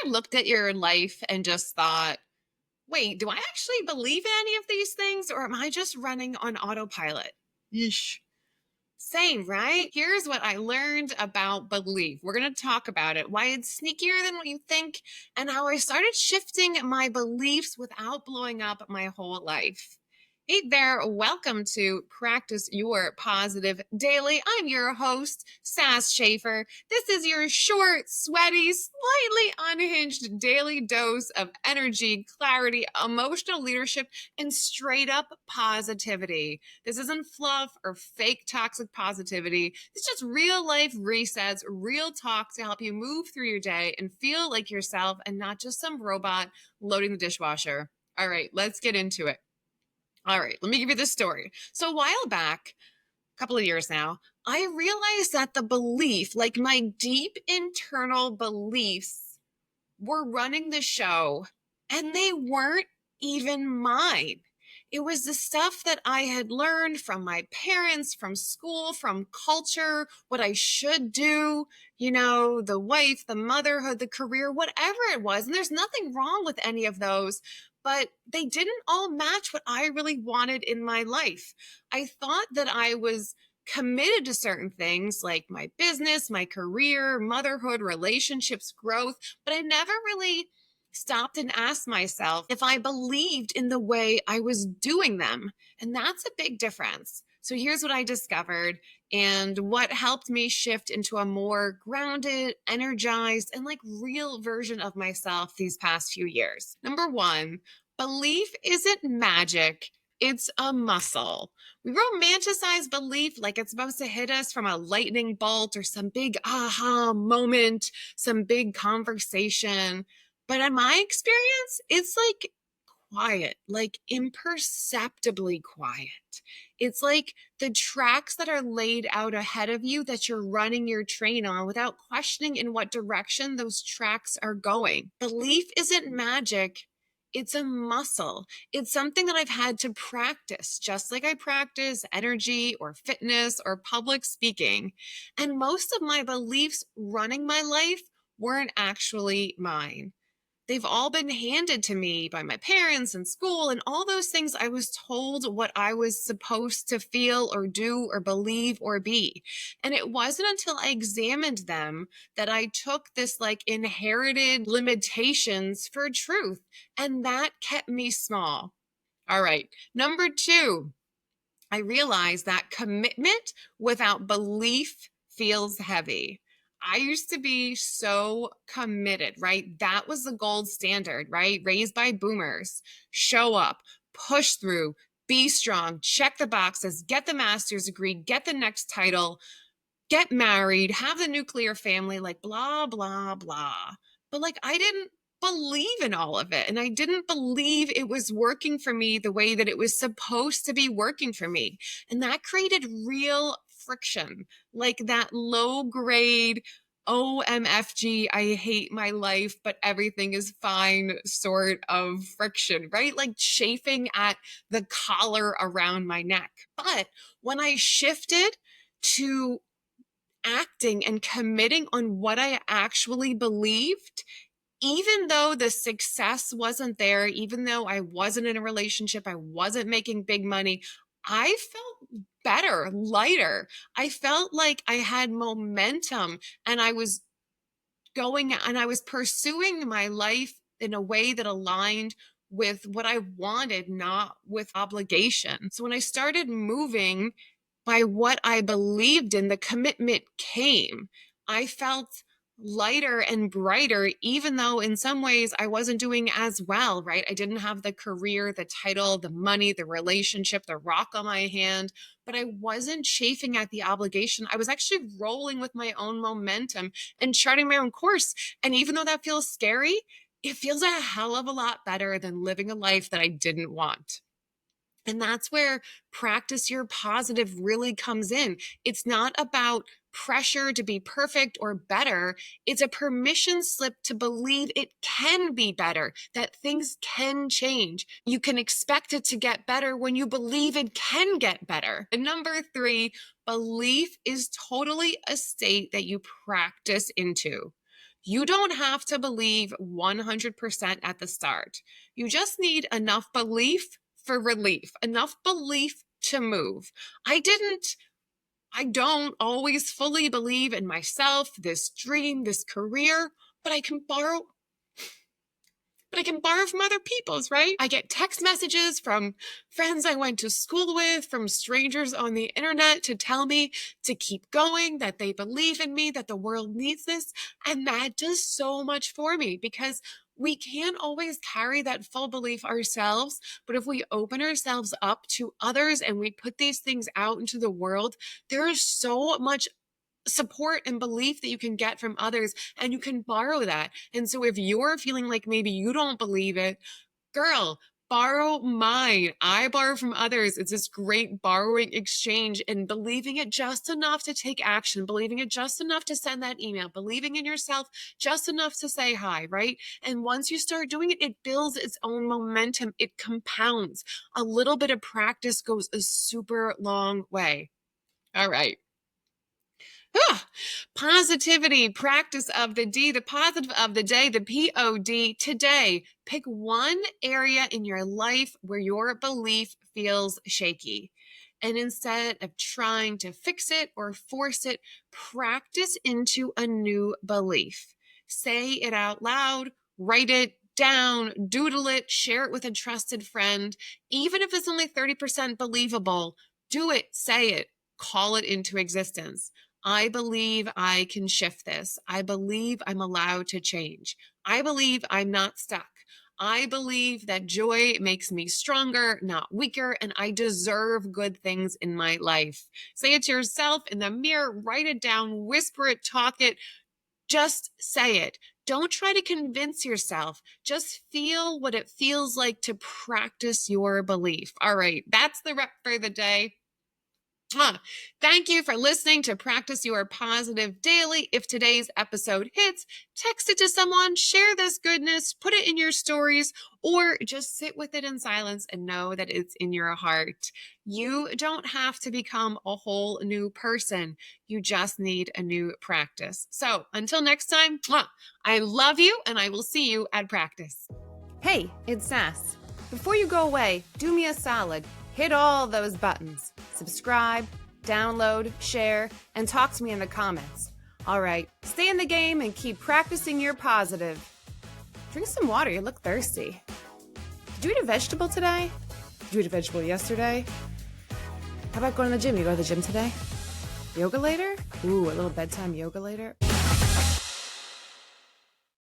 looked at your life and just thought, wait, do I actually believe in any of these things or am I just running on autopilot? Yeesh. Same, right? Here's what I learned about belief. We're going to talk about it, why it's sneakier than what you think, and how I started shifting my beliefs without blowing up my whole life. Hey there, welcome to Practice Your Positive Daily. I'm your host, Sass Schaefer. This is your short, sweaty, slightly unhinged daily dose of energy, clarity, emotional leadership, and straight up positivity. This isn't fluff or fake toxic positivity. It's just real life resets, real talk to help you move through your day and feel like yourself and not just some robot loading the dishwasher. All right, let's get into it. All right, let me give you this story. So a while back, a couple of years now, I realized that the belief, like my deep internal beliefs, were running the show and they weren't even mine. It was the stuff that I had learned from my parents, from school, from culture, what I should do, the wife, the motherhood, the career, whatever it was. And there's nothing wrong with any of those, but they didn't all match what I really wanted in my life. I thought that I was committed to certain things like my business, my career, motherhood, relationships, growth, but I never really stopped and asked myself if I believed in the way I was doing them. And that's a big difference. So here's what I discovered and what helped me shift into a more grounded, energized, and like real version of myself these past few years. Number one, belief isn't magic. It's a muscle. We romanticize belief like it's supposed to hit us from a lightning bolt or some big aha moment, some big conversation. But in my experience, it's like quiet, like imperceptibly quiet. It's like the tracks that are laid out ahead of you that you're running your train on without questioning in what direction those tracks are going. Belief isn't magic. It's a muscle. It's something that I've had to practice, just like I practice energy or fitness or public speaking. And most of my beliefs running my life weren't actually mine. They've all been handed to me by my parents and school and all those things. I was told what I was supposed to feel or do or believe or be. And it wasn't until I examined them that I took this like inherited limitations for truth. And that kept me small. All right. Number two, I realized that commitment without belief feels heavy. I used to be so committed, right? That was the gold standard, right? Raised by boomers. Show up, push through, be strong, check the boxes, get the master's degree, get the next title, get married, have the nuclear family, like blah, blah, blah. But like, I didn't believe in all of it. And I didn't believe it was working for me the way that it was supposed to be working for me. And that created real friction, like that low grade, OMFG, I hate my life, but everything is fine sort of friction, right? Like chafing at the collar around my neck. But when I shifted to acting and committing on what I actually believed, even though the success wasn't there, even though I wasn't in a relationship, I wasn't making big money, I felt better, lighter. I felt like I had momentum and I was going and I was pursuing my life in a way that aligned with what I wanted, not with obligation. So when I started moving by what I believed in, the commitment came. I felt lighter and brighter, even though in some ways I wasn't doing as well, right? I didn't have the career, the title, the money, the relationship, the rock on my hand, but I wasn't chafing at the obligation. I was actually rolling with my own momentum and charting my own course. And even though that feels scary, it feels a hell of a lot better than living a life that I didn't want. And that's where practice your positive really comes in. It's not about pressure to be perfect or better. It's a permission slip to believe it can be better, that things can change. You can expect it to get better when you believe it can get better. And number three, belief is totally a state that you practice into. You don't have to believe 100% at the start. You just need enough belief for relief, enough belief to move. I don't always fully believe in myself, this dream, this career, but I can borrow from other people's, right? I get text messages from friends I went to school with, from strangers on the internet to tell me to keep going, that they believe in me, that the world needs this. And that does so much for me because we can't always carry that full belief ourselves. But if we open ourselves up to others and we put these things out into the world, there is so much support and belief that you can get from others, and you can borrow that. And so if you're feeling like maybe you don't believe it, girl, borrow mine. I borrow from others. It's this great borrowing exchange and believing it just enough to take action, believing it just enough to send that email, believing in yourself just enough to say hi, right? And once you start doing it, it builds its own momentum. It compounds. A little bit of practice goes a super long way. All right. Positivity, practice of the D, the positive of the day, the POD. Today, pick one area in your life where your belief feels shaky. And instead of trying to fix it or force it, practice into a new belief. Say it out loud, write it down, doodle it, share it with a trusted friend. Even if it's only 30% believable, do it, say it, call it into existence. I believe I can shift this. I believe I'm allowed to change. I believe I'm not stuck. I believe that joy makes me stronger, not weaker, and I deserve good things in my life. Say it to yourself in the mirror, write it down, whisper it, talk it. Just say it. Don't try to convince yourself. Just feel what it feels like to practice your belief. All right, that's the rep for the day. Thank you for listening to Practice Your Positive Daily. If today's episode hits, text it to someone, share this goodness, put it in your stories, or just sit with it in silence and know that it's in your heart. You don't have to become a whole new person. You just need a new practice. So until next time, I love you and I will see you at practice. Hey, it's Sass. Before you go away, do me a solid. Hit all those buttons. Subscribe, download, share, and talk to me in the comments. All right, stay in the game and keep practicing your positive. Drink some water, you look thirsty. Did you eat a vegetable today? Did you eat a vegetable yesterday? How about going to the gym? You go to the gym today? Yoga later? Ooh, a little bedtime yoga later?